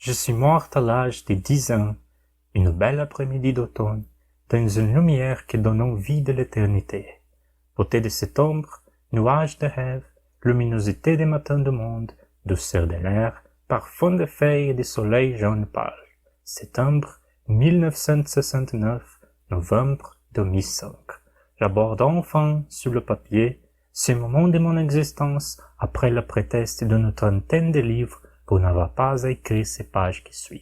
Je suis morte à l'âge de 10 ans, une belle après-midi d'automne, dans une lumière qui donne envie de l'éternité. Beauté de septembre, nuages de rêve, luminosité des matins du monde, douceur de l'air, parfum de feuilles et de soleil jaune pâle. Septembre 1969, novembre 2005. J'aborde enfin sur le papier ce moment de mon existence après le prétexte d'une trentaine de livres pour n'avoir pas écrit ces pages qui suivent.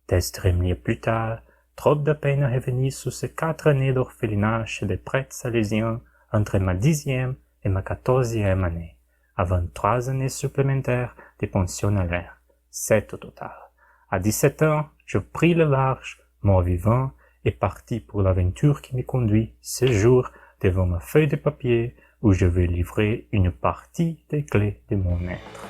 Test remis plus tard, trop de peine à revenir sur ces 4 années d'orphelinat chez des prêtres salésiens entre ma 10e et ma 14e année, avant 3 années supplémentaires de pensionnalaire, 7 au total. À 17 ans, je pris le large, mort-vivant, et parti pour l'aventure qui me conduit ce jour devant ma feuille de papier où je vais livrer une partie des clés de mon être.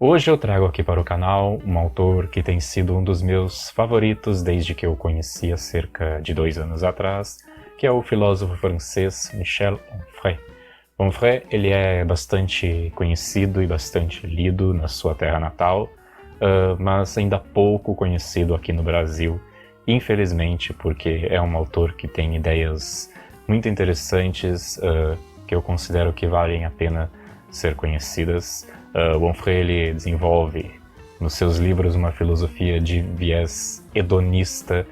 Hoje eu trago aqui para o canal um autor que tem sido um dos meus favoritos desde que eu o conheci há cerca de 2 anos atrás, que é o filósofo francês Michel Onfray. Onfray, ele é bastante conhecido e bastante lido na sua terra natal, mas ainda pouco conhecido aqui no Brasil, infelizmente, porque é um autor que tem ideias muito interessantes, que eu considero que valem a pena ser conhecidas. O Onfray, ele desenvolve nos seus livros uma filosofia de viés hedonista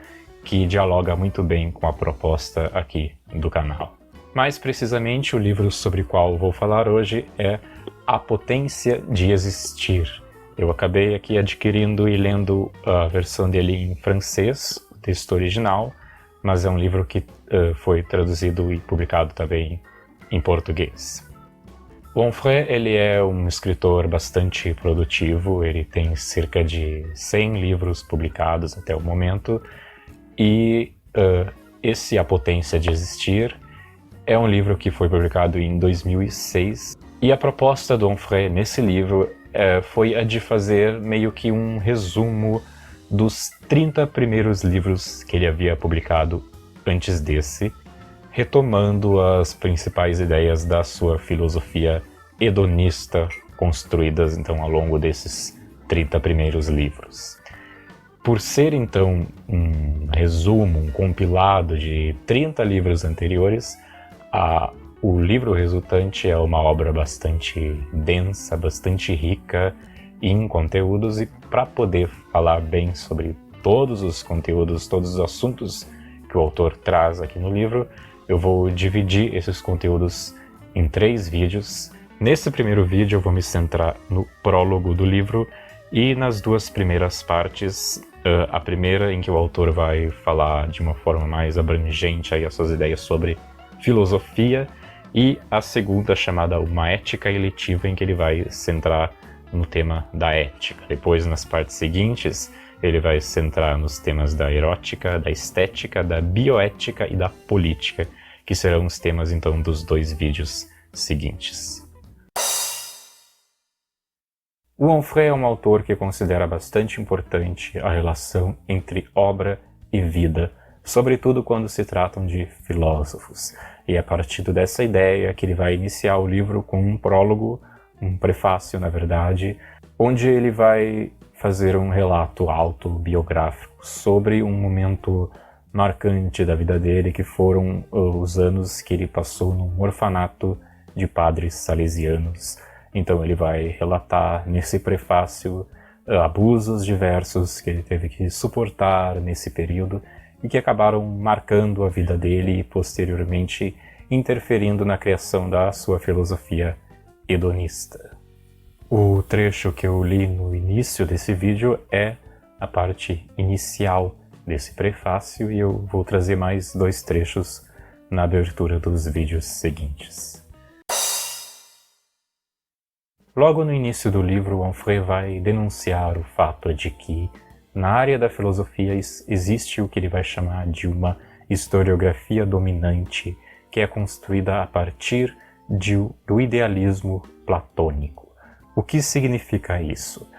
que dialoga muito bem com a proposta aqui do canal. Mais precisamente, o livro sobre o qual vou falar hoje é A Potência de Existir. Eu acabei aqui adquirindo e lendo a versão dele em francês, o texto original, mas é um livro que foi traduzido e publicado também em português. O Onfray, ele é um escritor bastante produtivo, ele tem cerca de 100 livros publicados até o momento, e esse A Potência de Existir é um livro que foi publicado em 2006, e a proposta do Onfray nesse livro foi a de fazer meio que um resumo dos 30 primeiros livros que ele havia publicado antes desse, retomando as principais ideias da sua filosofia hedonista construídas então ao longo desses 30 primeiros livros. Por ser então um resumo, um compilado de 30 livros anteriores, o livro resultante é uma obra bastante densa, bastante rica em conteúdos, e para poder falar bem sobre todos os conteúdos, todos os assuntos que o autor traz aqui no livro, eu vou dividir esses conteúdos em 3 vídeos. Nesse primeiro vídeo eu vou me centrar no prólogo do livro e nas 2 primeiras partes, a primeira em que o autor vai falar de uma forma mais abrangente aí as suas ideias sobre filosofia, e a segunda chamada Uma Ética Eletiva, em que ele vai centrar no tema da ética. Depois, nas partes seguintes, ele vai centrar nos temas da erótica, da estética, da bioética e da política, que serão os temas então dos 2 vídeos seguintes. O Onfray é um autor que considera bastante importante a relação entre obra e vida, sobretudo quando se tratam de filósofos. E é a partir dessa ideia que ele vai iniciar o livro com um prólogo, um prefácio na verdade, onde ele vai fazer um relato autobiográfico sobre um momento marcante da vida dele, que foram os anos que ele passou num orfanato de padres salesianos. Então ele vai relatar nesse prefácio abusos diversos que ele teve que suportar nesse período e que acabaram marcando a vida dele e posteriormente interferindo na criação da sua filosofia hedonista. O trecho que eu li no início desse vídeo é a parte inicial desse prefácio, e eu vou trazer mais 2 trechos na abertura dos vídeos seguintes. Logo no início do livro, Onfray vai denunciar o fato de que na área da filosofia existe o que ele vai chamar de uma historiografia dominante, que é construída a partir do idealismo platônico. O que significa isso?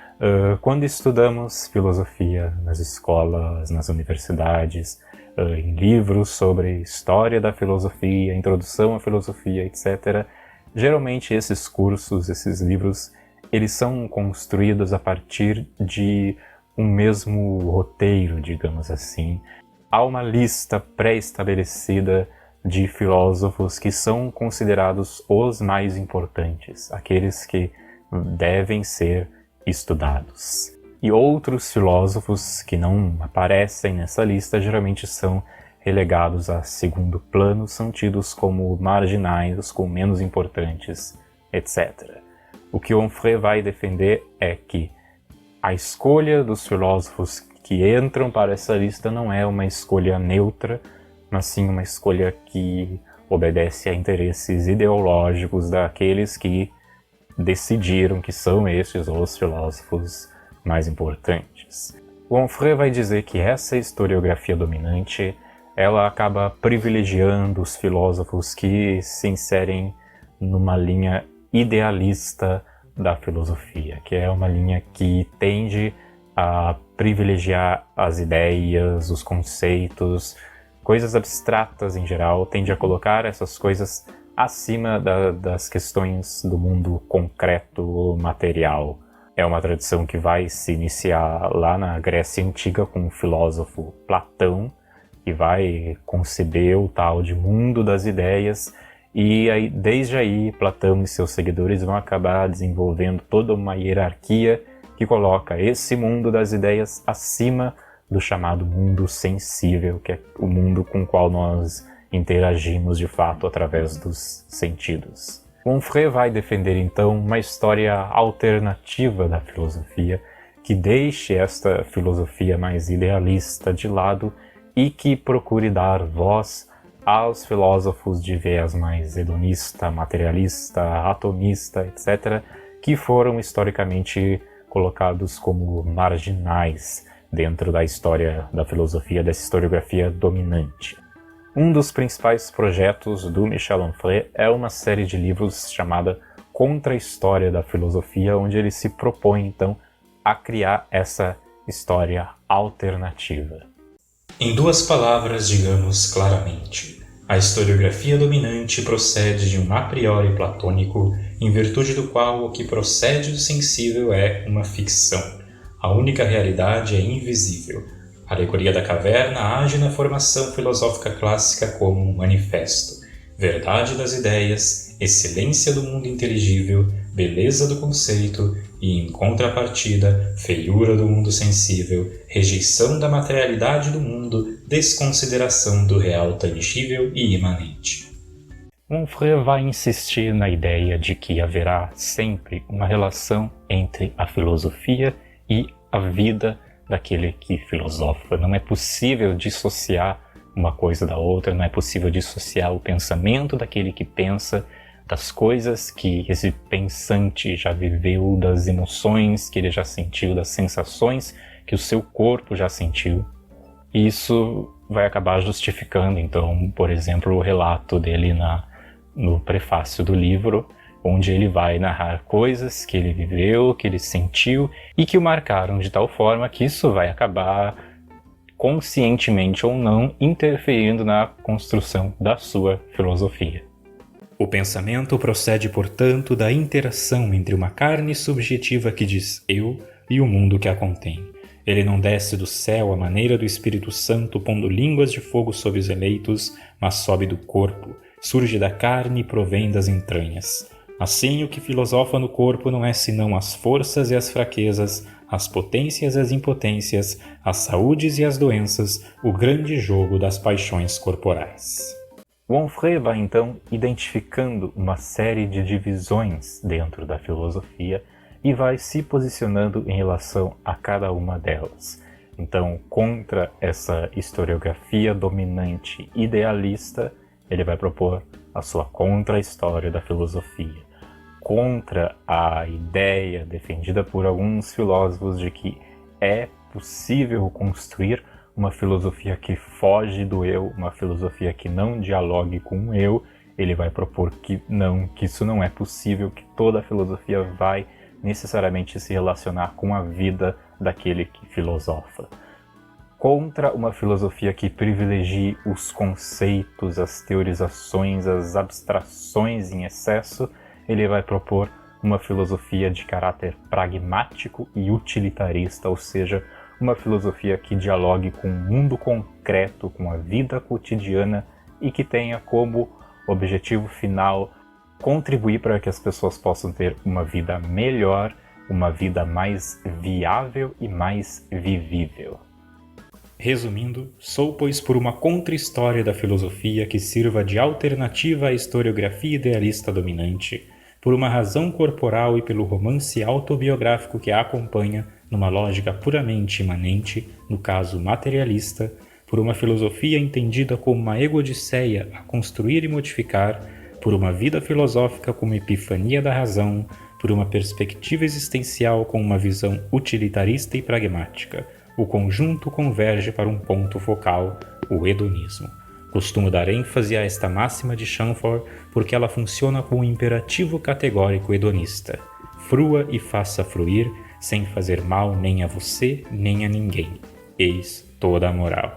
Quando estudamos filosofia nas escolas, nas universidades, em livros sobre história da filosofia, introdução à filosofia, etc. Geralmente esses cursos, esses livros, eles são construídos a partir de um mesmo roteiro, digamos assim. Há uma lista pré-estabelecida de filósofos que são considerados os mais importantes, aqueles que devem ser estudados. E outros filósofos que não aparecem nessa lista geralmente são relegados a segundo plano, são tidos como marginais, como menos importantes, etc. O que Onfray vai defender é que a escolha dos filósofos que entram para essa lista não é uma escolha neutra, mas sim uma escolha que obedece a interesses ideológicos daqueles que decidiram que são estes os filósofos mais importantes. O Onfray vai dizer que essa historiografia dominante ela acaba privilegiando os filósofos que se inserem numa linha idealista da filosofia, que é uma linha que tende a privilegiar as ideias, os conceitos, coisas abstratas em geral, tende a colocar essas coisas acima das questões do mundo concreto, material. É uma tradição que vai se iniciar lá na Grécia Antiga com o filósofo Platão, que vai conceber o tal de mundo das ideias, e aí, desde aí Platão e seus seguidores vão acabar desenvolvendo toda uma hierarquia que coloca esse mundo das ideias acima do chamado mundo sensível, que é o mundo com o qual nós interagimos de fato através dos sentidos. Onfray vai defender então uma história alternativa da filosofia, que deixe esta filosofia mais idealista de lado e que procure dar voz aos filósofos de viés mais hedonista, materialista, atomista, etc., que foram historicamente colocados como marginais dentro da história da filosofia, dessa historiografia dominante. Um dos principais projetos do Michel Onfray é uma série de livros chamada Contra a História da Filosofia, onde ele se propõe, então, a criar essa história alternativa. Em duas palavras, digamos claramente, a historiografia dominante procede de um a priori platônico, em virtude do qual o que procede do sensível é uma ficção. A única realidade é invisível. A alegoria da caverna age na formação filosófica clássica como um manifesto. Verdade das ideias, excelência do mundo inteligível, beleza do conceito e, em contrapartida, feiura do mundo sensível, rejeição da materialidade do mundo, desconsideração do real tangível e imanente. Onfray vai insistir na ideia de que haverá sempre uma relação entre a filosofia e a vida daquele que filosofa. Não é possível dissociar uma coisa da outra, não é possível dissociar o pensamento daquele que pensa das coisas que esse pensante já viveu, das emoções que ele já sentiu, das sensações que o seu corpo já sentiu. E isso vai acabar justificando, então, por exemplo, o relato dele no prefácio do livro, onde ele vai narrar coisas que ele viveu, que ele sentiu e que o marcaram de tal forma que isso vai acabar, conscientemente ou não, interferindo na construção da sua filosofia. O pensamento procede, portanto, da interação entre uma carne subjetiva que diz eu e o mundo que a contém. Ele não desce do céu à maneira do Espírito Santo pondo línguas de fogo sobre os eleitos, mas sobe do corpo, surge da carne e provém das entranhas. Assim, o que filosofa no corpo não é senão as forças e as fraquezas, as potências e as impotências, as saúdes e as doenças, o grande jogo das paixões corporais. O Onfray vai então identificando uma série de divisões dentro da filosofia e vai se posicionando em relação a cada uma delas. Então, contra essa historiografia dominante idealista, ele vai propor a sua contra-história da filosofia. Contra a ideia defendida por alguns filósofos de que é possível construir uma filosofia que foge do eu, uma filosofia que não dialogue com o eu, ele vai propor que isso não é possível, que toda a filosofia vai necessariamente se relacionar com a vida daquele que filosofa. contra uma filosofia que privilegie os conceitos, as teorizações, as abstrações em excesso. Ele vai propor uma filosofia de caráter pragmático e utilitarista, ou seja, uma filosofia que dialogue com o mundo concreto, com a vida cotidiana e que tenha como objetivo final contribuir para que as pessoas possam ter uma vida melhor, uma vida mais viável e mais vivível. Resumindo, sou pois por uma contra-história da filosofia que sirva de alternativa à historiografia idealista dominante, por uma razão corporal e pelo romance autobiográfico que a acompanha numa lógica puramente imanente, no caso materialista, por uma filosofia entendida como uma egodisseia a construir e modificar, por uma vida filosófica como epifania da razão, por uma perspectiva existencial com uma visão utilitarista e pragmática. O conjunto converge para um ponto focal, o hedonismo. Costumo dar ênfase a esta máxima de Chamfort porque ela funciona como um imperativo categórico hedonista. Frua e faça fruir, sem fazer mal nem a você, nem a ninguém. Eis toda a moral.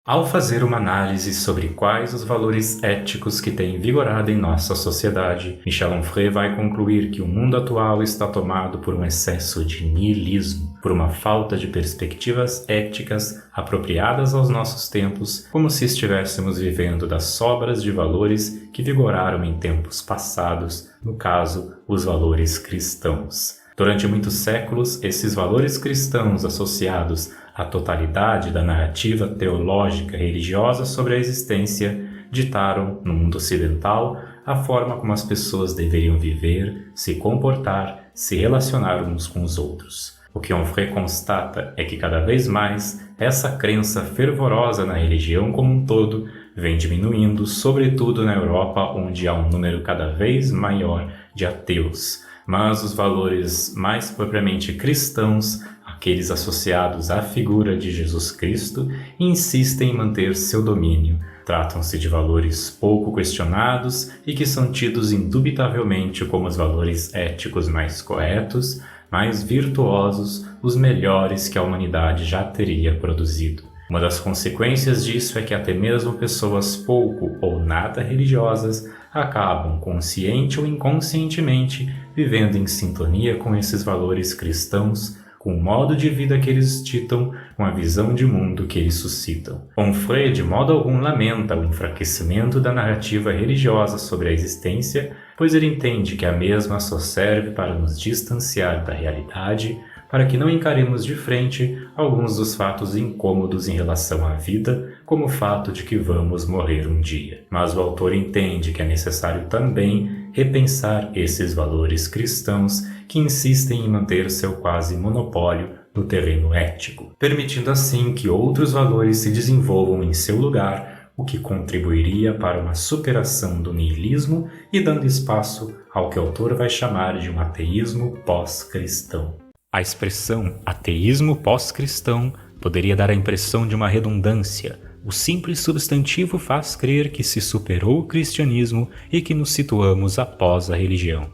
Ao fazer uma análise sobre quais os valores éticos que têm vigorado em nossa sociedade, Michel Onfray vai concluir que o mundo atual está tomado por um excesso de niilismo, por uma falta de perspectivas éticas apropriadas aos nossos tempos, como se estivéssemos vivendo das sobras de valores que vigoraram em tempos passados, no caso, os valores cristãos. Durante muitos séculos, esses valores cristãos associados à totalidade da narrativa teológica e religiosa sobre a existência ditaram, no mundo ocidental, a forma como as pessoas deveriam viver, se comportar, se relacionar uns com os outros. O que Onfray constata é que cada vez mais essa crença fervorosa na religião como um todo vem diminuindo, sobretudo na Europa, onde há um número cada vez maior de ateus. Mas os valores mais propriamente cristãos, aqueles associados à figura de Jesus Cristo, insistem em manter seu domínio. Tratam-se de valores pouco questionados e que são tidos indubitavelmente como os valores éticos mais corretos, mais virtuosos, os melhores que a humanidade já teria produzido. Uma das consequências disso é que até mesmo pessoas pouco ou nada religiosas acabam, consciente ou inconscientemente, vivendo em sintonia com esses valores cristãos, com o modo de vida que eles ditam, com a visão de mundo que eles suscitam. Onfray de modo algum lamenta o enfraquecimento da narrativa religiosa sobre a existência, pois ele entende que a mesma só serve para nos distanciar da realidade, para que não encaremos de frente alguns dos fatos incômodos em relação à vida, como o fato de que vamos morrer um dia. Mas o autor entende que é necessário também repensar esses valores cristãos que insistem em manter seu quase monopólio no terreno ético, permitindo assim que outros valores se desenvolvam em seu lugar, o que contribuiria para uma superação do niilismo e dando espaço ao que o autor vai chamar de um ateísmo pós-cristão. A expressão ateísmo pós-cristão poderia dar a impressão de uma redundância. O simples substantivo faz crer que se superou o cristianismo e que nos situamos após a religião.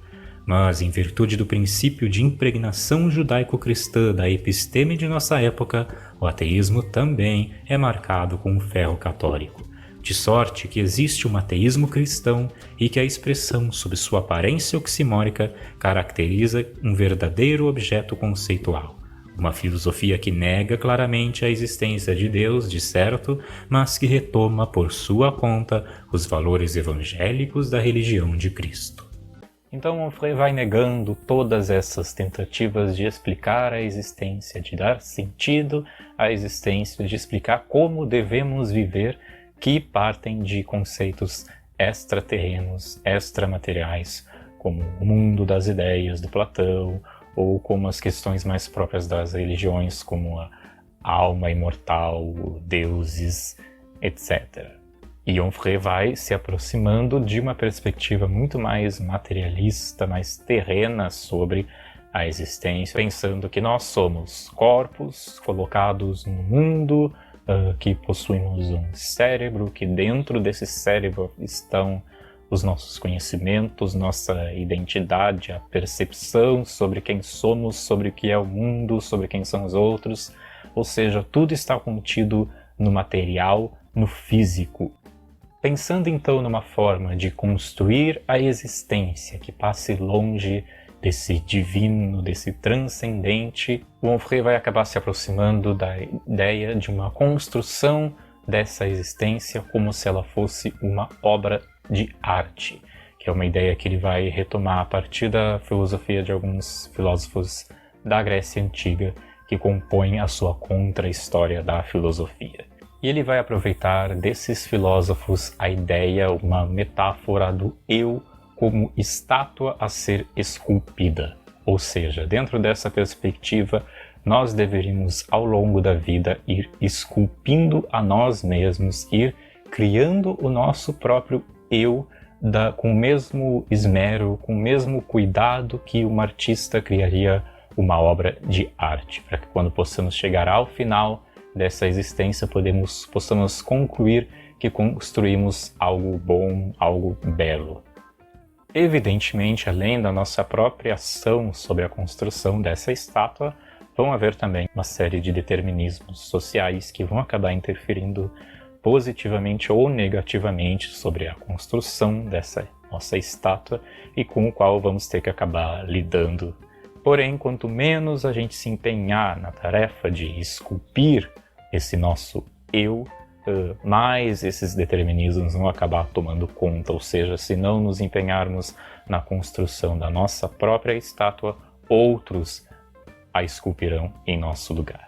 Mas, em virtude do princípio de impregnação judaico-cristã da episteme de nossa época, o ateísmo também é marcado com o ferro católico. De sorte que existe um ateísmo cristão e que a expressão, sob sua aparência oximórica, caracteriza um verdadeiro objeto conceitual. Uma filosofia que nega claramente a existência de Deus, de certo, mas que retoma por sua conta os valores evangélicos da religião de Cristo. Então Onfray vai negando todas essas tentativas de explicar a existência, de dar sentido à existência, de explicar como devemos viver, que partem de conceitos extraterrenos, extramateriais, como o mundo das ideias do Platão, ou como as questões mais próprias das religiões, como a alma imortal, deuses, etc. E Onfray vai se aproximando de uma perspectiva muito mais materialista, mais terrena sobre a existência, pensando que nós somos corpos colocados no mundo, que possuímos um cérebro, que dentro desse cérebro estão os nossos conhecimentos, nossa identidade, a percepção sobre quem somos, sobre o que é o mundo, sobre quem são os outros. Ou seja, tudo está contido no material, no físico. Pensando então numa forma de construir a existência que passe longe desse divino, desse transcendente, o Onfray vai acabar se aproximando da ideia de uma construção dessa existência como se ela fosse uma obra de arte, que é uma ideia que ele vai retomar a partir da filosofia de alguns filósofos da Grécia Antiga que compõem a sua contra-história da filosofia. E ele vai aproveitar desses filósofos a ideia, uma metáfora do eu como estátua a ser esculpida. Ou seja, dentro dessa perspectiva, nós deveríamos ao longo da vida ir esculpindo a nós mesmos, ir criando o nosso próprio eu com o mesmo esmero, com o mesmo cuidado que um artista criaria uma obra de arte, para que quando possamos chegar ao final dessa existência possamos concluir que construímos algo bom, algo belo. Evidentemente, além da nossa própria ação sobre a construção dessa estátua, vão haver também uma série de determinismos sociais que vão acabar interferindo positivamente ou negativamente sobre a construção dessa nossa estátua e com o qual vamos ter que acabar lidando. Porém, quanto menos a gente se empenhar na tarefa de esculpir esse nosso eu, mais esses determinismos vão acabar tomando conta, ou seja, se não nos empenharmos na construção da nossa própria estátua, outros a esculpirão em nosso lugar.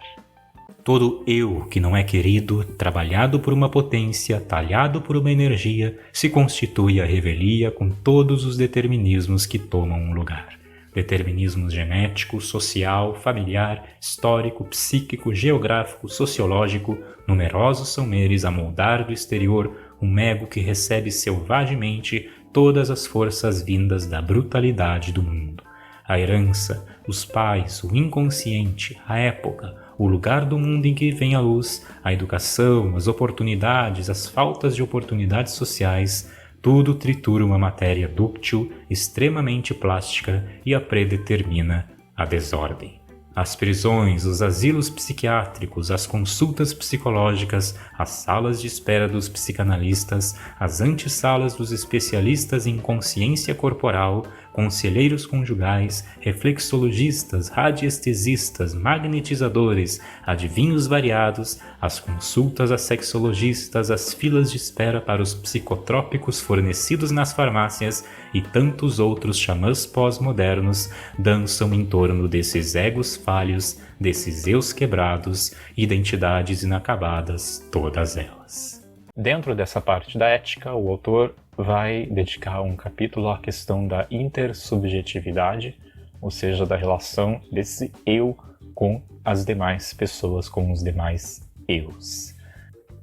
Todo eu que não é querido, trabalhado por uma potência, talhado por uma energia, se constitui a revelia com todos os determinismos que tomam um lugar. Determinismo genético, social, familiar, histórico, psíquico, geográfico, sociológico, numerosos são eles a moldar do exterior um ego que recebe selvagemente todas as forças vindas da brutalidade do mundo. A herança, os pais, o inconsciente, a época, o lugar do mundo em que vem a luz, a educação, as oportunidades, as faltas de oportunidades sociais, tudo tritura uma matéria dúctil, extremamente plástica e a predetermina a desordem. As prisões, os asilos psiquiátricos, as consultas psicológicas, as salas de espera dos psicanalistas, as antessalas dos especialistas em consciência corporal, conselheiros conjugais, reflexologistas, radiestesistas, magnetizadores, adivinhos variados, as consultas a sexologistas, as filas de espera para os psicotrópicos fornecidos nas farmácias e tantos outros xamãs pós-modernos dançam em torno desses egos falhos, desses eus quebrados, identidades inacabadas, todas elas. Dentro dessa parte da ética, o autor vai dedicar um capítulo à questão da intersubjetividade, ou seja, da relação desse eu com as demais pessoas, com os demais eus.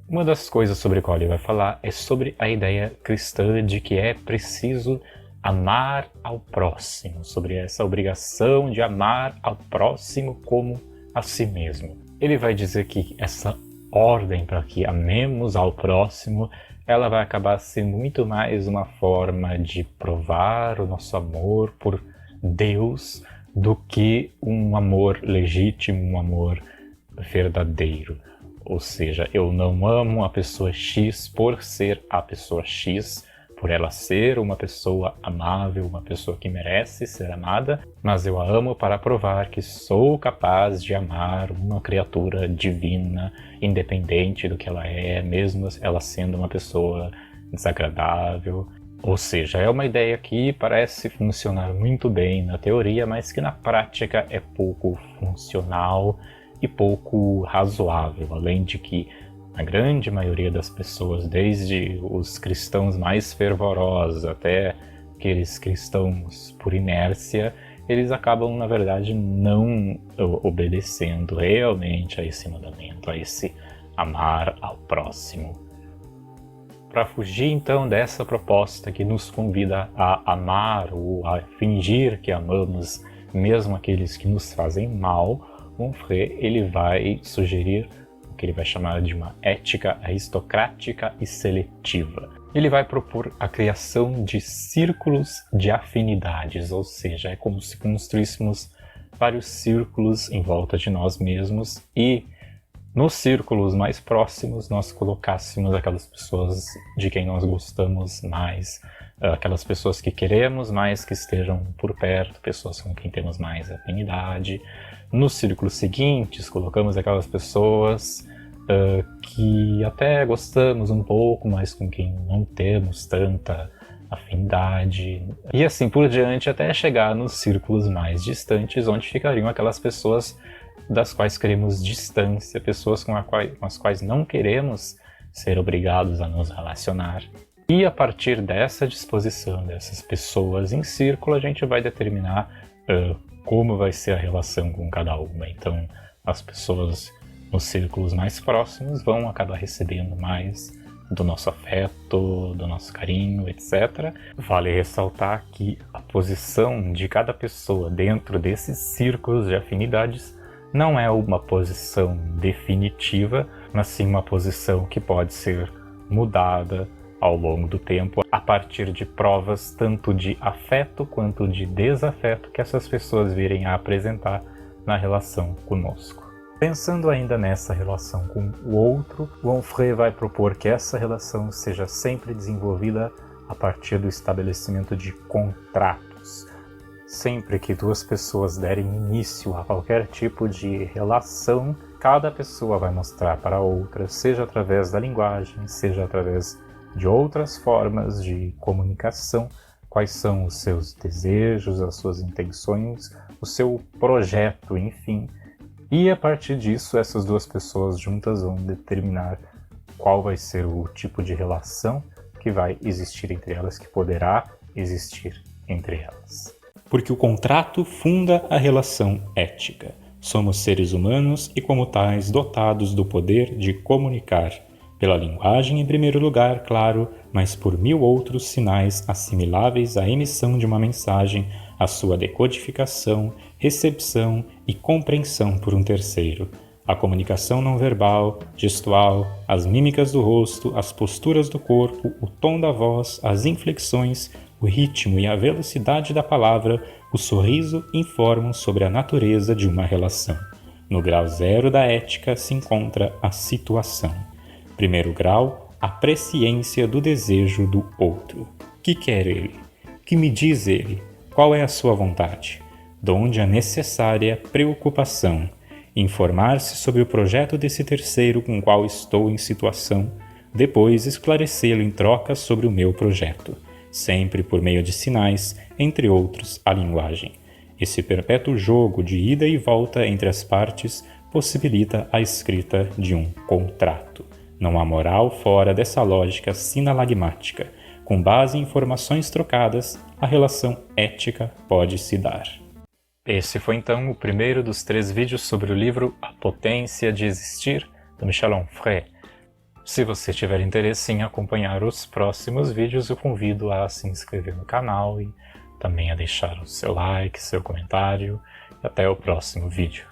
Uma das coisas sobre a qual ele vai falar é sobre a ideia cristã de que é preciso amar ao próximo, sobre essa obrigação de amar ao próximo como a si mesmo. Ele vai dizer que essa ordem para que amemos ao próximo, ela vai acabar sendo muito mais uma forma de provar o nosso amor por Deus do que um amor legítimo, um amor verdadeiro. Ou seja, eu não amo a pessoa X por ser a pessoa X, por ela ser uma pessoa amável, uma pessoa que merece ser amada, mas eu a amo para provar que sou capaz de amar uma criatura divina, independente do que ela é, mesmo ela sendo uma pessoa desagradável. Ou seja, é uma ideia que parece funcionar muito bem na teoria, mas que na prática é pouco funcional e pouco razoável, além de que a grande maioria das pessoas, desde os cristãos mais fervorosos até aqueles cristãos por inércia, eles acabam, na verdade, não obedecendo realmente a esse mandamento, a esse amar ao próximo. Para fugir, então, dessa proposta que nos convida a amar ou a fingir que amamos mesmo aqueles que nos fazem mal, Onfray ele vai sugerir que ele vai chamar de uma ética aristocrática e seletiva. ele vai propor a criação de círculos de afinidades, ou seja, é como se construíssemos vários círculos em volta de nós mesmos e nos círculos mais próximos nós colocássemos aquelas pessoas de quem nós gostamos mais, aquelas pessoas que queremos mais que estejam por perto, pessoas com quem temos mais afinidade. Nos círculos seguintes colocamos aquelas pessoas que até gostamos um pouco, mas com quem não temos tanta afinidade, e assim por diante até chegar nos círculos mais distantes, onde ficariam aquelas pessoas das quais queremos distância, pessoas com as quais não queremos ser obrigados a nos relacionar. E a partir dessa disposição dessas pessoas em círculo, a gente vai determinar como vai ser a relação com cada uma. Então, as pessoas nos círculos mais próximos vão acabar recebendo mais do nosso afeto, do nosso carinho, etc. Vale ressaltar que a posição de cada pessoa dentro desses círculos de afinidades não é uma posição definitiva, mas sim uma posição que pode ser mudada ao longo do tempo, a partir de provas tanto de afeto quanto de desafeto que essas pessoas virem a apresentar na relação conosco. Pensando ainda nessa relação com o outro, o Onfray vai propor que essa relação seja sempre desenvolvida a partir do estabelecimento de contratos. Sempre que duas pessoas derem início a qualquer tipo de relação, cada pessoa vai mostrar para a outra, seja através da linguagem, seja através de outras formas de comunicação, quais são os seus desejos, as suas intenções, o seu projeto, enfim. E a partir disso, essas duas pessoas juntas vão determinar qual vai ser o tipo de relação que vai existir entre elas, que poderá existir entre elas. Porque o contrato funda a relação ética. Somos seres humanos e, como tais, dotados do poder de comunicar. Pela linguagem, em primeiro lugar, claro, mas por 1000 outros sinais assimiláveis à emissão de uma mensagem, a sua decodificação, recepção e compreensão por um terceiro. A comunicação não verbal, gestual, as mímicas do rosto, as posturas do corpo, o tom da voz, as inflexões, o ritmo e a velocidade da palavra, o sorriso informam sobre a natureza de uma relação. No grau 0 da ética se encontra a situação. Primeiro grau, a presciência do desejo do outro. Que quer ele? Que me diz ele? Qual é a sua vontade? Donde a necessária preocupação. Informar-se sobre o projeto desse terceiro com o qual estou em situação, depois esclarecê-lo em troca sobre o meu projeto, sempre por meio de sinais, entre outros, a linguagem. Esse perpétuo jogo de ida e volta entre as partes possibilita a escrita de um contrato. Não há moral fora dessa lógica sinalagmática. Com base em informações trocadas, a relação ética pode se dar. Esse foi então o primeiro dos 3 vídeos sobre o livro A Potência de Existir, do Michel Onfray. Se você tiver interesse em acompanhar os próximos vídeos, eu convido a se inscrever no canal e também a deixar o seu like, seu comentário. E até o próximo vídeo.